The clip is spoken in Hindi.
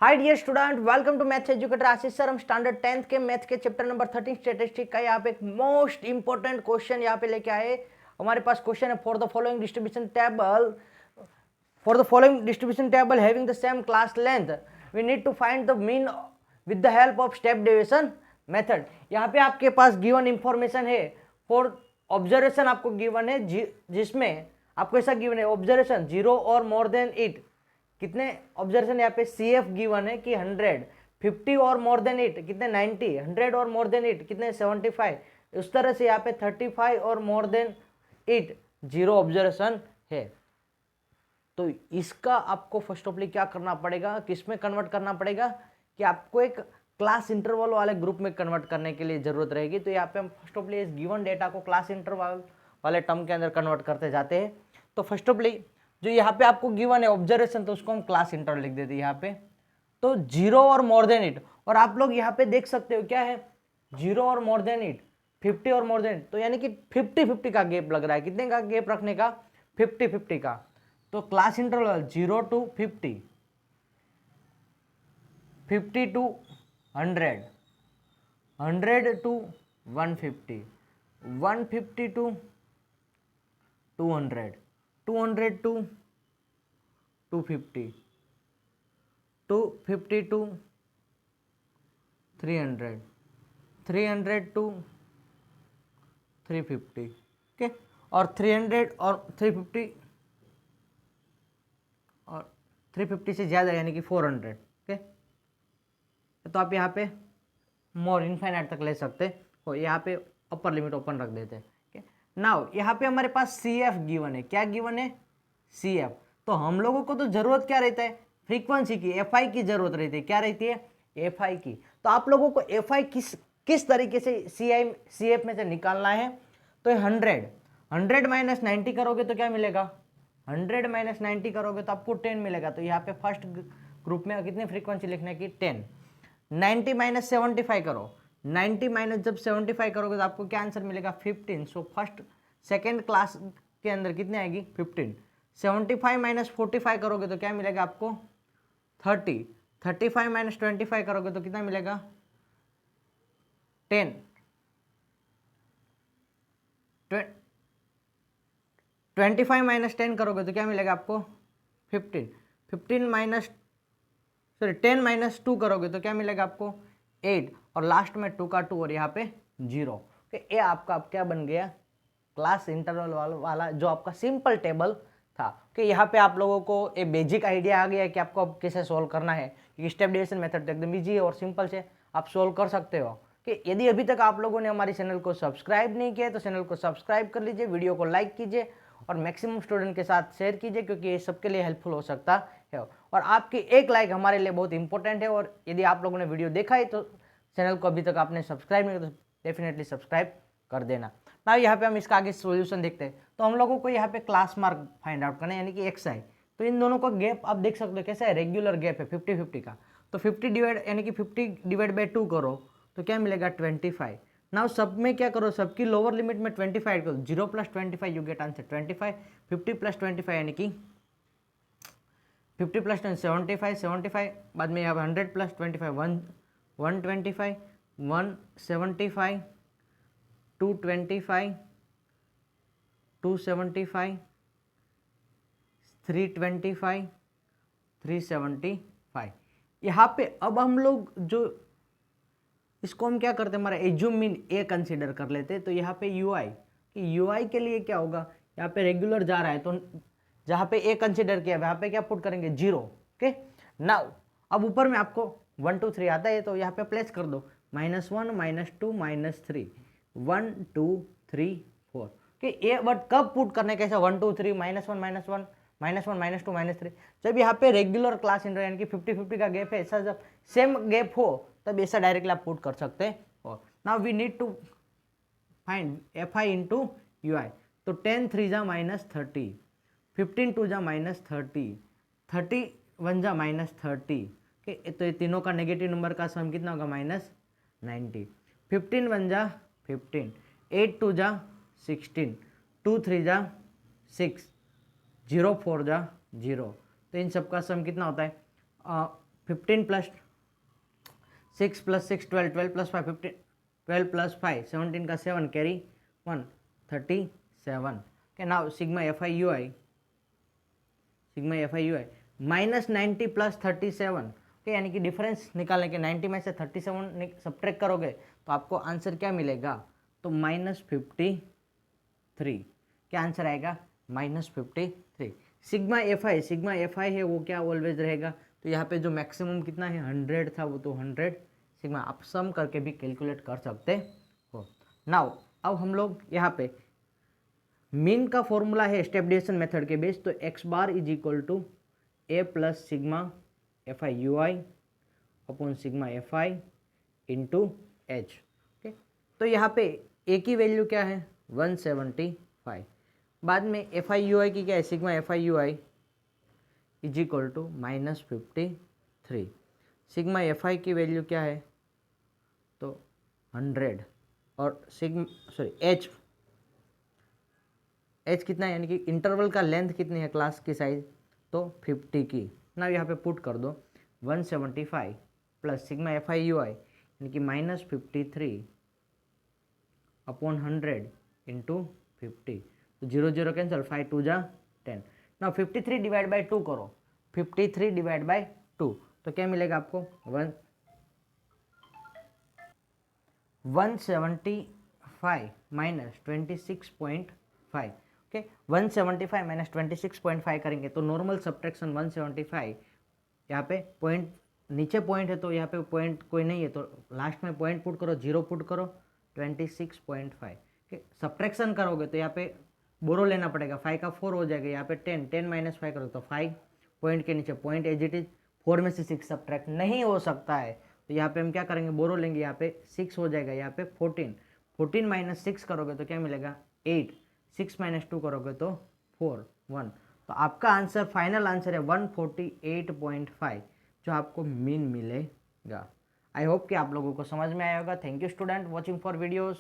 Hi dear student, welcome to maths educator Ashish sir. हम स्टैंडर्ड 10th के मैथ्स के चैप्टर नंबर 13 स्टैटिस्टिक का यहाँ पे एक मोस्ट इंपॉर्टेंट क्वेश्चन यहाँ पे लेके आए। हमारे पास क्वेश्चन है for the following distribution table having the same class length we need to find the mean with the help of step deviation method. यहाँ पे आपके पास गिवन इंफॉर्मेशन है फॉर ऑब्जर्वेशन, आपको गिवन है जिसमें आपको ऐसा गिवन है ऑब्जर्वेशन 0 और मोर देन इट। कितने ऑब्जर्वेशन यहाँ पे सी एफ गिवन है कि 100, 50 और मोर देन इट कितने 90, 100 और मोर देन इट कितने 75। उस तरह से यहाँ पे 35 और मोर देन इट 0 ऑब्जर्वेशन है। तो इसका आपको फर्स्ट ऑफली क्या करना पड़ेगा, किस में कन्वर्ट करना पड़ेगा कि आपको एक क्लास इंटरवल वाले ग्रुप में कन्वर्ट करने के लिए जरूरत रहेगी। तो यहाँ पे हम फर्स्ट ऑफली इस गिवन डेटा को क्लास इंटरवल वाले टर्म के अंदर कन्वर्ट करते जाते हैं। तो फर्स्ट ऑफली जो यहाँ पे आपको गिवन है ऑब्जर्वेशन, तो उसको हम क्लास इंटरवल लिख देते हैं यहाँ पे। तो 0 और मोर देन इट, और आप लोग यहाँ पे देख सकते हो क्या है 0 और मोर देन इट, 50 और मोर देन इट, तो यानी कि 50-50 का गैप लग रहा है। कितने का गैप रखने का? 50-50 का। तो class interval 0 to 50, 50 to 100, 100 to 150, 150 to 200, 200 to 250, 250 to 300, 300 to 350, okay. और 300 और 350 और 350 से ज़्यादा यानी कि 400, ओके। तो आप यहाँ पे मोर इनफाइनाइट तक ले सकते हो, यहाँ पे अपर लिमिट ओपन रख देते हैं। नाउ यहाँ पे हमारे पास सी एफ गिवन है। क्या गिवन है? C f. तो हम लोगों को तो जरूरत क्या रहता है? फ्रीक्वेंसी की, एफ आई की जरूरत रहती है। क्या रहती है? एफ आई की। तो आप लोगों को एफ आई किस तरीके से सी एफ में से निकालना है? तो 100 माइनस 90 करोगे तो क्या मिलेगा? 100 माइनस 90 करोगे तो आपको 10 मिलेगा। तो यहाँ पे फर्स्ट ग्रुप में कितनी फ्रीक्वेंसी लिखने की? 10। 90 माइनस 75 करो, 90 माइनस जब 75 करोगे तो आपको क्या आंसर मिलेगा? 15। सो फर्स्ट सेकेंड क्लास के अंदर कितने आएगी? 15। 75 माइनस 45 करोगे तो क्या मिलेगा आपको? 30। 35 माइनस 25 करोगे तो कितना मिलेगा? 10। 25 माइनस 10 करोगे तो क्या मिलेगा आपको? 15। 15 माइनस 10 माइनस 2 करोगे तो क्या मिलेगा आपको? 8। और लास्ट में 2 का 2 और यहाँ पे 0। ये आपका क्या बन गया? क्लास इंटरवल वाला जो आपका सिंपल टेबल था। कि यहाँ पे आप लोगों को एक बेसिक आइडिया आ गया कि आपको अब कैसे सोल्व करना है। कि स्टेप डेविएशन मेथड तो एकदम ईजी है और सिंपल से आप सोल्व कर सकते हो। कि यदि अभी तक आप लोगों ने हमारे चैनल को सब्सक्राइब नहीं किया तो चैनल को सब्सक्राइब कर लीजिए, वीडियो को लाइक कीजिए और मैक्सिमम स्टूडेंट के साथ शेयर कीजिए, क्योंकि ये सबके लिए हेल्पफुल हो सकता है। और आपकी एक लाइक हमारे लिए बहुत इंपॉर्टेंट है। और यदि आप लोगों ने वीडियो देखा है तो चैनल को अभी तक आपने सब्सक्राइब नहीं किया तो डेफिनेटली सब्सक्राइब कर देना। ना यहाँ पे हम इसका आगे सॉल्यूशन देखते हैं। तो हम लोगों को यहाँ पे क्लास मार्क फाइंड आउट करना है, यानी कि एक्स आई। तो इन दोनों का गैप आप देख सकते हो कैसा है, रेगुलर गैप है 50-50 का। तो 50 डिवाइड यानी कि 50 डिवाइड बाई 2 करो तो क्या मिलेगा? 25। नाउ सब में क्या करो, सबकी लोअर लिमिट में 25 करो। 0 + 25 यू गेट आंसर 25। 50 + 25 यानी कि 50 + 10 75, 75 बाद में यहाँ 100 + 25 125, 175, 225, 275, 325, 375। यहाँ पे अब हम लोग जो इसको हम क्या करते हैं, हमारा एज्यूम मीन ए कंसीडर कर लेते हैं। तो यहाँ पे यू आई, कि यू आई के लिए क्या होगा, यहाँ पे रेगुलर जा रहा है तो जहाँ पे ए कंसीडर किया वहाँ पे क्या पुट करेंगे? 0। ओके। नाउ अब ऊपर में आपको 1 2 3 आता है तो यहाँ पे प्लेस कर दो -1 -2 -3 1 2 3 4। ओके। ए बट कब पुट करने कैसा 1 2 3 -1 -1 -1 -2 -3? जब यहाँ पे रेगुलर क्लास इंटरवल यानी कि 50-50 का गैप है, ऐसा जब सेम गैप हो तब ऐसा डायरेक्टली आप पुट कर सकते हो। Now we need to find f i into u i. तो 10 3 जा -30, 15 2 जा -30, 30 1 जा -30। तो ये तीनों का नेगेटिव नंबर का सम कितना होगा? -90। 15 1 जा 15, 8 2 जा 16, 2 3 जा 6, 0 4 जा 0। तो इन सब का सम कितना होता है? 15 प्लस 6 प्लस 6 12, 12 प्लस 5 15, 12 प्लस 5 17 का 7 carry 1 37. Okay, now sigma FIUI minus 90 plus 37. Okay, यानी कि डिफरेंस निकालने के 90 में से 37 सब्ट्रैक्ट करोगे तो आपको आंसर क्या मिलेगा, तो -53. क्या आंसर आएगा, -53. सिग्मा एफ आई है वो क्या ऑलवेज रहेगा, तो यहाँ पे जो मैक्सिमम कितना है 100 था वो तो 100 सिग्मा आप सम करके भी कैलकुलेट कर सकते हो. नाउ अब हम लोग यहाँ पे मीन का फॉर्मूला है स्टेप डिवीजन मेथड के बेस, तो x bar is equal to a plus sigma FIUI upon sigma FI into h. Okay, तो यहाँ पे a की वैल्यू क्या है 175. बाद में FIUI की क्या है, sigma FIUI is equal to -53. Sigma FI की वैल्यू क्या है, तो 100 और एच कितना है, यानी कि इंटरवल का लेंथ कितनी है क्लास की साइज, तो 50 की. ना यहाँ पे पुट कर दो 175 प्लस सिग्मा FIUI यानी कि -53 अपॉन 100 इंटू 50. तो 0 0 कैंसिल, 5 2 जा 10. ना 53 डिवाइड बाई 2 करो, 53 डिवाइड बाई 2 तो क्या मिलेगा आपको 175 माइनस 26.5. ओके, 175 माइनस 26.5 करेंगे तो नॉर्मल सब्ट्रैक्शन 175. यहाँ पे पॉइंट नीचे पॉइंट है तो यहाँ पे पॉइंट कोई नहीं है तो लास्ट में पॉइंट पुट करो, 0 पुट करो 26.5. ओके, सब्ट्रैक्शन करोगे तो यहाँ पे बोरो लेना पड़ेगा, 5 का 4 हो जाएगा, यहाँ पे 10 माइनस 5 करो तो 5, पॉइंट के नीचे पॉइंट एज इट इज, 4 में से 6 सब्ट्रैक्ट नहीं हो सकता है तो यहाँ पे हम क्या करेंगे, बोरो लेंगे, यहाँ पे 6 हो जाएगा, यहाँ पे 14 माइनस 6 करोगे तो क्या मिलेगा 8, 6 माइनस 2 करोगे तो 4 1. तो आपका आंसर फाइनल आंसर है 148.5 जो आपको मीन मिलेगा. आई होप कि आप लोगों को समझ में आया होगा. Thank you student watching for videos.